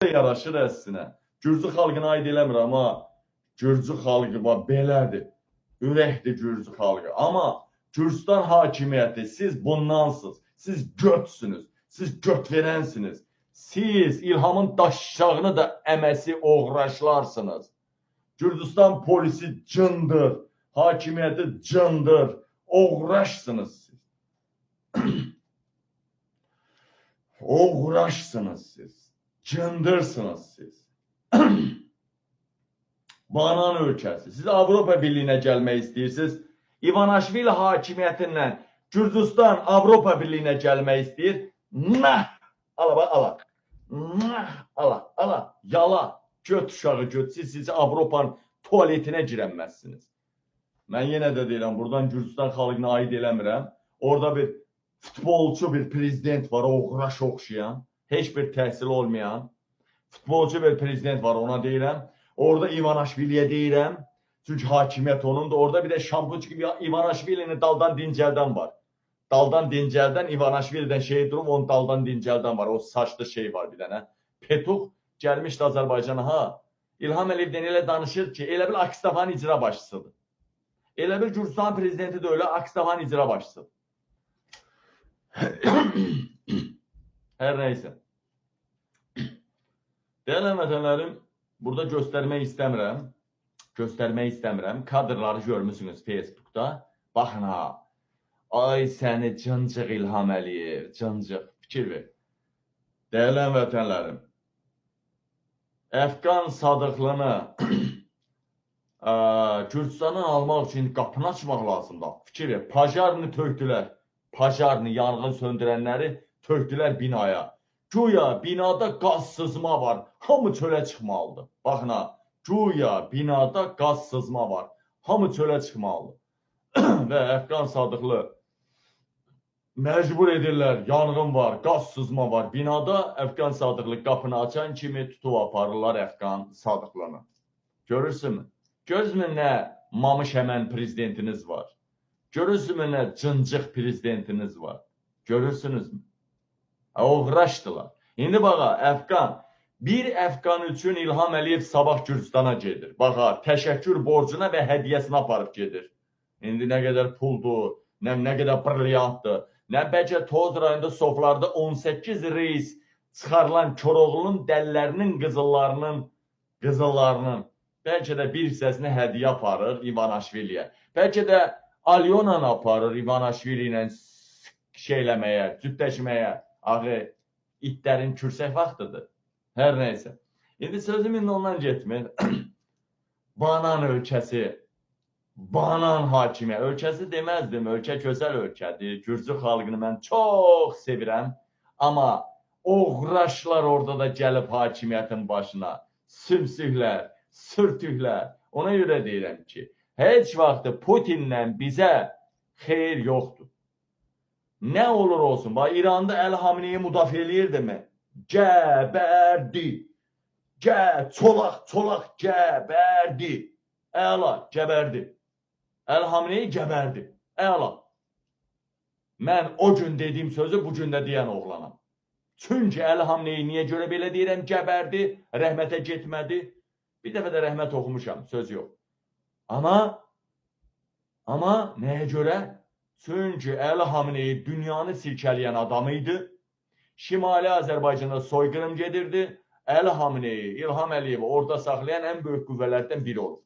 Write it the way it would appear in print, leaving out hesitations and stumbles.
yaraşır əslində. Gürcü xalqına aid eləmir, amma Gürcü xalqı belədir. Ürəkdir Gürcü xalqı. Amma Gürcistan hakimiyyəti, siz bundansınız. Siz götsünüz. Siz göt verənsiniz. Siz İlhamın daşşağını da əməsi oğraşlarsınız. Gürcistan polisi cındır. Hakimiyyəti cındır. Oğraşsınız siz. Oğraşsınız siz. Cındırsınız siz. Banan ölkəsi. Siz Avropa Birliyinə gəlmək istəyirsiniz. İvanishvili hakimiyyətindən Gürcistan Avropa Birliyinə gəlmək istəyir. Nah! Ala bax, ala. Nah! Ala, ala. Yala. Göt uşağı göt. Siz Avropanın tuvaletinə girənməzsiniz. Mən yenə də deyirəm, buradan Gürcistan xalqına aid eləmirəm. Orada bir futbolçu bir prezident var, oğraş oxşayan. Heç bir təhsil olmayan. Futbolçu bir prezident var, ona deyirəm. Orada İvanishviliyə deyirəm. Çünki hakimiyyət onundur. Orada bir də şampuç gibi İvanishvilini daldan dincəldən var. Daldan dincəldən İvanishvilidən şey durum, onun daldan dincəldən var. O saçlı şey var bir dənə. Petuq gəlmişdi Azərbaycana. Ha, İlham Əliyevdən elə danışır ki, elə bil Akstavan icra başçısıdır. Elə bil Gürcistan prezidenti də öyle Akstavan icra başçısıdır. Hər neysə. Dəyərli vətənlərim, burada göstərmək istəmirəm. Kadrları görmüsünüz Facebook'da. Baxın ha. Ay səni cıncıq İlham Əliyev, cıncıq. Fikir ver. Dəyərli vətənlərim, Əfqan Sadıqlını Gürcistan'ı almaq üçün qapını açmaq lazımdır. Fikir ver. Pajarını tökdülər. Pajarını, yanğın söndürənləri tökdülər binaya. Güya binada qaz sızma var. Hamı çölə çıxmalıdır. Baxın ha. Güya binada qaz sızma var. Hamı çölə çıxmalıdır. Və Əfqan Sadıqlı məcbur edirlər. Yanğın var, qaz sızma var. Binada Əfqan Sadıqlı qapını açan kimi tutub aparırlar Əfqan Sadıqlını. Görürsünüz? Görürsünüz nə mamış həmən prezidentiniz var. Görürsünüz nə cıncıq prezidentiniz var. Görürsünüzmü? Oğraşdılar. İndi baxa, Əfqan. Bir Əfqan üçün İlham Əliyev sabah Gürcistana gedir. Baxa, təşəkkür borcuna və hədiyyəsini aparıb gedir. İndi nə qədər puldur, nə qədər brilyantdır. Nə bəlkə Toz rayonunda soflarda 18 reis çıxarılan Koroğlunun dəllərinin qızıllarının bəlkə də bir hissəsini hədiyyə aparır İvanishviliyə. Bəlkə də Alyonanı aparır İvanishvili ilə şeyləməyə, cütləşməyə. Ağı, itlərin kürsək vaxtıdır. Hər neysə. İndi sözüm indi ondan getmir. Banan ölkəsi, banan hakimiyyət. Ölkəsi deməzdim, ölkə gözəl ölkədir. Gürcü xalqını mən çox sevirəm. Amma oğraşlar orada da gəlib hakimiyyətin başına. Sümsüklər, sürtüklər. Ona görə deyirəm ki, heç vaxtı Putinlə bizə xeyir yoxdur. Nə olur olsun, İranda Əl-Hamineyi müdafiə eləyirdi mi? Gəbərdi. Çolaq, gəbərdi. Əla, gəbərdi. Əl-Hamineyi gəbərdi. Əla. Mən o gün dediyim sözü bu gün də deyən oğlanam. Çünki Əl-Hamineyi niyə görə belə deyirəm, gəbərdi, rəhmətə getmədi. Bir dəfə də rəhmət oxumuşam, söz yox. Amma nəyə görə? Çünki Əl-Hamineyi dünyanı silkələyən adamıydı. Şimali Azərbaycanda soyqırım gedirdi. Əl-Hamineyi, İlham Əliyevi orada saxlayan ən böyük qüvvələrdən biri olur.